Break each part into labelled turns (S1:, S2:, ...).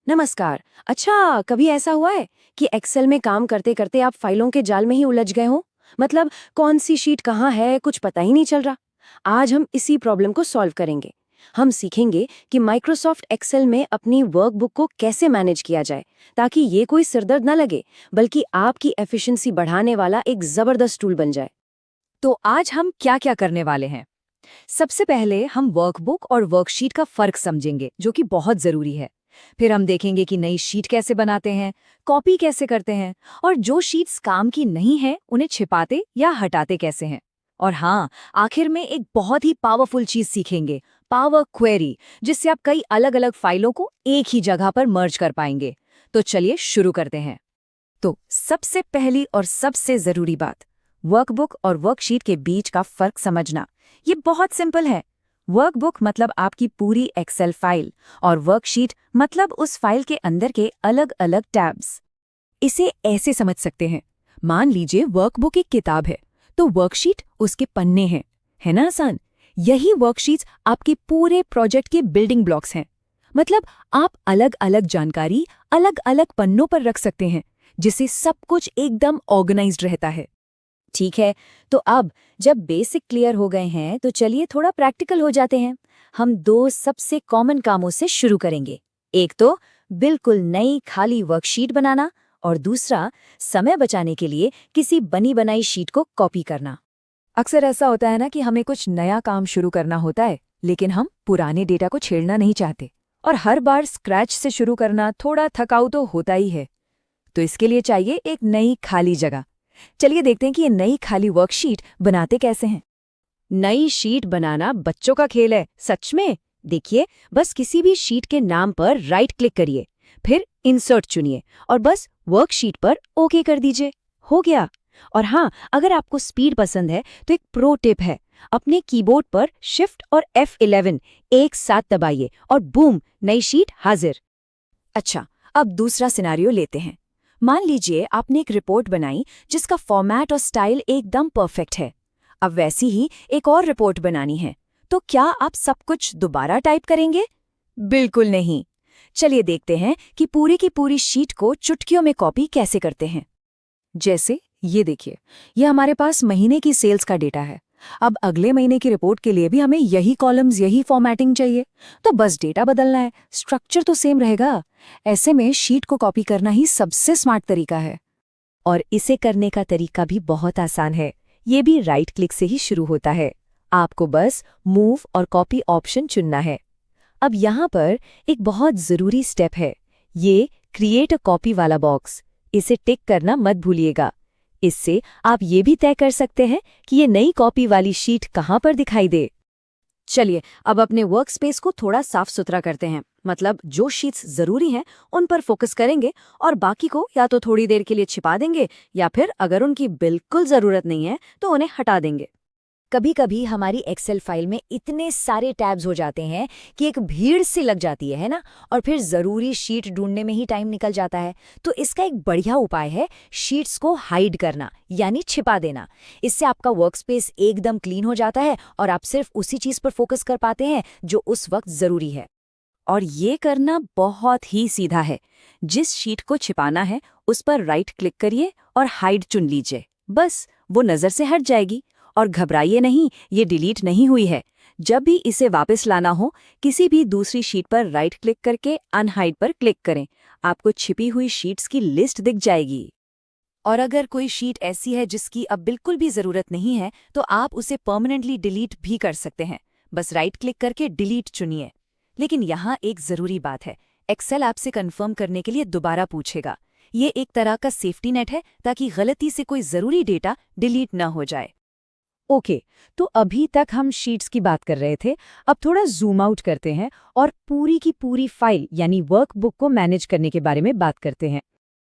S1: नमस्कार। अच्छा, कभी ऐसा हुआ है कि एक्सेल में काम करते करते आप फाइलों के जाल में ही उलझ गए हो? मतलब कौन सी शीट कहाँ है कुछ पता ही नहीं चल रहा। आज हम इसी प्रॉब्लम को सॉल्व करेंगे। हम सीखेंगे कि माइक्रोसॉफ्ट एक्सेल में अपनी वर्कबुक को कैसे मैनेज किया जाए ताकि ये कोई सिरदर्द न लगे बल्कि आपकी एफिशिएंसी बढ़ाने वाला एक जबरदस्त टूल बन जाए।
S2: तो आज हम क्या क्या करने वाले हैं। सबसे पहले हम वर्कबुक और वर्कशीट का फर्क समझेंगे, जो कि बहुत जरूरी है। फिर हम देखेंगे कि नई शीट कैसे बनाते हैं, कॉपी कैसे करते हैं, और जो शीट्स काम की नहीं है उन्हें छिपाते या हटाते कैसे हैं। और हाँ, आखिर में एक बहुत ही पावरफुल चीज सीखेंगे, पावर क्वेरी, जिससे आप कई अलग अलग फाइलों को एक ही जगह पर मर्ज कर पाएंगे। तो चलिए शुरू करते हैं। तो सबसे पहली और सबसे जरूरी बात, वर्कबुक और वर्कशीट के बीच का फर्क समझना। ये बहुत सिंपल है। वर्कबुक मतलब आपकी पूरी एक्सेल फाइल, और वर्कशीट मतलब उस फाइल के अंदर के अलग अलग टैब्स। इसे ऐसे समझ सकते हैं, मान लीजिए वर्कबुक एक किताब है, तो वर्कशीट उसके पन्ने हैं। है ना आसान? यही वर्कशीट्स आपके पूरे प्रोजेक्ट के बिल्डिंग ब्लॉक्स हैं। मतलब आप अलग अलग जानकारी अलग अलग पन्नों पर रख सकते हैं, जिससे सब कुछ एकदम ऑर्गेनाइज्ड रहता है।
S1: ठीक है, तो अब जब बेसिक क्लियर हो गए हैं तो चलिए थोड़ा प्रैक्टिकल हो जाते हैं। हम दो सबसे कॉमन कामों से शुरू करेंगे। एक तो बिल्कुल नई खाली वर्कशीट बनाना, और दूसरा समय बचाने के लिए किसी बनी बनाई शीट को कॉपी करना।
S2: अक्सर ऐसा होता है ना कि हमें कुछ नया काम शुरू करना होता है, लेकिन हम पुराने डेटा को छेड़ना नहीं चाहते, और हर बार स्क्रैच से शुरू करना थोड़ा थकाऊ तो होता ही है। तो इसके लिए चाहिए एक नई खाली जगह। चलिए देखते हैं कि ये नई खाली वर्कशीट बनाते कैसे हैं।
S1: नई शीट बनाना बच्चों का खेल है, सच में। देखिए, बस किसी भी शीट के नाम पर राइट क्लिक करिए, फिर इंसर्ट चुनिए और बस वर्कशीट पर ओके कर दीजिए। हो गया। और हाँ, अगर आपको स्पीड पसंद है तो एक प्रो टिप है, अपने कीबोर्ड पर शिफ्ट और F11 एक साथ दबाइए और बूम, नई शीट हाजिर।
S2: अच्छा, अब दूसरा सिनेरियो लेते हैं। मान लीजिए आपने एक रिपोर्ट बनाई जिसका फॉर्मेट और स्टाइल एकदम परफेक्ट है। अब वैसी ही एक और रिपोर्ट बनानी है, तो क्या आप सब कुछ दोबारा टाइप करेंगे? बिल्कुल नहीं। चलिए देखते हैं कि पूरी की पूरी शीट को चुटकियों में कॉपी कैसे करते हैं। जैसे ये देखिए, ये हमारे पास महीने की सेल्स का डेटा है। अब अगले महीने की रिपोर्ट के लिए भी हमें यही कॉलम्स, यही फॉर्मेटिंग चाहिए। तो बस डेटा बदलना है, स्ट्रक्चर तो सेम रहेगा। ऐसे में शीट को कॉपी करना ही सबसे स्मार्ट तरीका है। और इसे करने का तरीका भी बहुत आसान है। ये भी राइट क्लिक से ही शुरू होता है। आपको बस मूव और कॉपी ऑप्शन चुनना है। अब यहाँ पर एक बहुत ज़रूरी स्टेप है, ये क्रिएट अ कॉपी वाला बॉक्स। इसे टिक करना मत भूलिएगा। इससे आप ये भी तय कर सकते हैं कि ये नई कॉपी वाली शीट कहाँ पर दिखाई दे।
S1: चलिए अब अपने वर्क स्पेस को थोड़ा साफ सुथरा करते हैं। मतलब जो शीट्स जरूरी हैं उन पर फोकस करेंगे और बाकी को या तो थोड़ी देर के लिए छिपा देंगे या फिर अगर उनकी बिल्कुल जरूरत नहीं है तो उन्हें हटा देंगे।
S2: कभी कभी हमारी एक्सेल फाइल में इतने सारे टैब्स हो जाते हैं कि एक भीड़ सी लग जाती है ना, और फिर ज़रूरी शीट ढूंढने में ही टाइम निकल जाता है। तो इसका एक बढ़िया उपाय है शीट्स को हाइड करना, यानी छिपा देना। इससे आपका वर्कस्पेस एकदम क्लीन हो जाता है और आप सिर्फ उसी चीज़ पर फोकस कर पाते हैं जो उस वक्त ज़रूरी है।
S1: और ये करना बहुत ही सीधा है। जिस शीट को छिपाना है उस पर राइट क्लिक करिए और हाइड चुन लीजिए। बस वो नज़र से हट जाएगी। और घबराइए नहीं, ये डिलीट नहीं हुई है। जब भी इसे वापस लाना हो, किसी भी दूसरी शीट पर राइट क्लिक करके अनहाइड पर क्लिक करें। आपको छिपी हुई शीट्स की लिस्ट दिख जाएगी।
S2: और अगर कोई शीट ऐसी है जिसकी अब बिल्कुल भी ज़रूरत नहीं है, तो आप उसे परमानेंटली डिलीट भी कर सकते हैं। बस राइट क्लिक करके डिलीट चुनिए। लेकिन यहाँ एक ज़रूरी बात है, एक्सेल आपसे कंफर्म करने के लिए दोबारा पूछेगा। ये एक तरह का सेफ्टी नेट है, ताकि गलती से कोई ज़रूरी डेटा डिलीट न हो जाए। ओके, तो अभी तक हम शीट्स की बात कर रहे थे। अब थोड़ा जूम आउट करते हैं और पूरी की पूरी फाइल यानी वर्कबुक को मैनेज करने के बारे में बात करते हैं।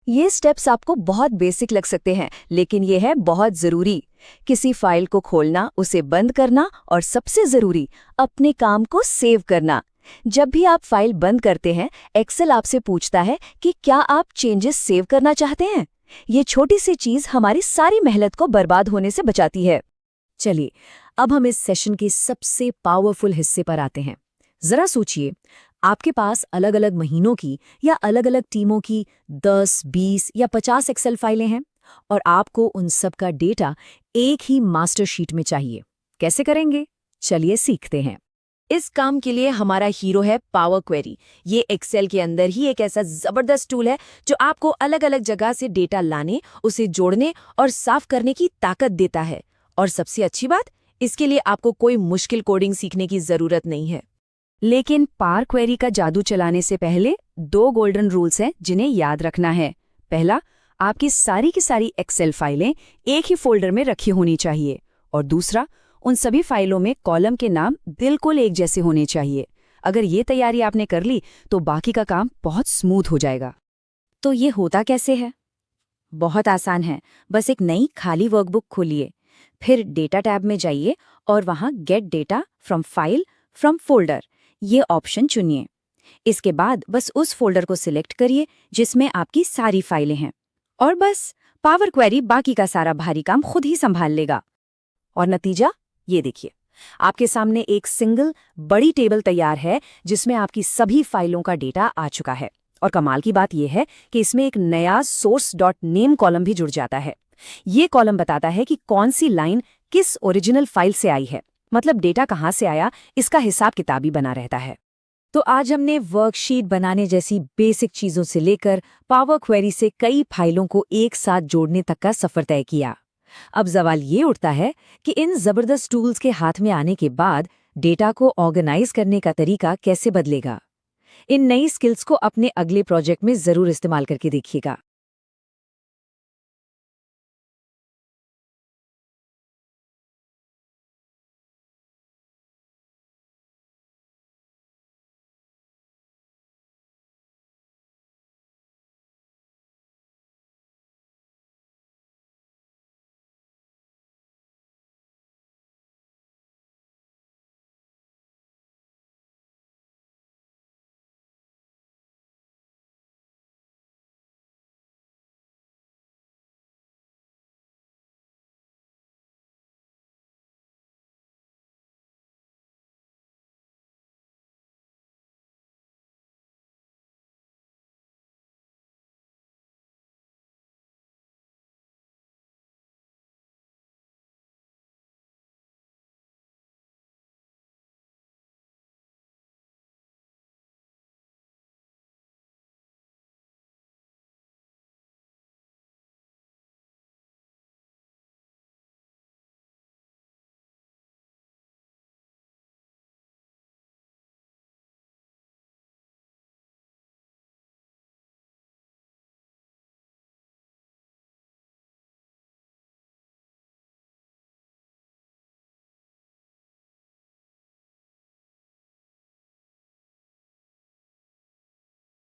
S2: ये स्टेप्स आपको बहुत बेसिक लग सकते हैं, लेकिन ये है बहुत ज़रूरी। किसी फाइल को खोलना, उसे बंद करना, और सबसे ज़रूरी, अपने काम को सेव करना। जब भी आप फाइल बंद करते हैं, एक्सेल आपसे पूछता है कि क्या आप चेंजेस सेव करना चाहते हैं। ये छोटी सी चीज़ हमारी सारी मेहनत को बर्बाद होने से बचाती है। चलिए, अब हम इस सेशन के सबसे पावरफुल हिस्से पर आते हैं। जरा सोचिए, आपके पास अलग अलग महीनों की या अलग अलग टीमों की 10, 20 या 50 एक्सेल फाइलें हैं और आपको उन सब का डेटा एक ही मास्टर शीट में चाहिए। कैसे करेंगे? चलिए सीखते हैं।
S3: इस काम के लिए हमारा हीरो है पावर क्वेरी। ये एक्सेल के अंदर ही एक ऐसा जबरदस्त टूल है जो आपको अलग अलग जगह से डेटा लाने, उसे जोड़ने और साफ करने की ताकत देता है। और सबसे अच्छी बात, इसके लिए आपको कोई मुश्किल कोडिंग सीखने की जरूरत नहीं है।
S2: लेकिन पावर क्वेरी का जादू चलाने से पहले 2 गोल्डन रूल्स हैं जिन्हें याद रखना है। पहला, आपकी सारी की सारी एक्सेल फाइलें एक ही फोल्डर में रखी होनी चाहिए। और दूसरा, उन सभी फाइलों में कॉलम के नाम बिल्कुल एक जैसे होने चाहिए। अगर ये तैयारी आपने कर ली तो बाकी का काम बहुत स्मूथ हो जाएगा।
S1: तो ये होता कैसे है? बहुत आसान है। बस एक नई खाली वर्कबुक खोलिए, फिर डेटा टैब में जाइए और वहां gate data from file from folder ये ऑप्शन चुनिए। इसके बाद बस उस फोल्डर को सिलेक्ट करिए जिसमें आपकी सारी फाइलें हैं और बस पावर क्वेरी बाकी का सारा भारी काम खुद ही संभाल लेगा। और नतीजा ये देखिए, आपके सामने एक सिंगल बड़ी टेबल तैयार है जिसमें आपकी सभी फाइलों का डेटा आ चुका है। और कमाल की बात यह है कि इसमें एक नया source.name कॉलम भी जुड़ जाता है। ये कॉलम बताता है कि कौन सी लाइन किस ओरिजिनल फाइल से आई है, मतलब डेटा कहाँ से आया, इसका हिसाब किताब ही बना रहता है।
S2: तो आज हमने वर्कशीट बनाने जैसी बेसिक चीजों से लेकर पावर क्वेरी से कई फाइलों को एक साथ जोड़ने तक का सफर तय किया। अब सवाल ये उठता है कि इन जबरदस्त टूल्स के हाथ में आने के बाद डेटा को ऑर्गेनाइज करने का तरीका कैसे बदलेगा। इन नई स्किल्स को अपने अगले प्रोजेक्ट में जरूर इस्तेमाल करके देखिएगा।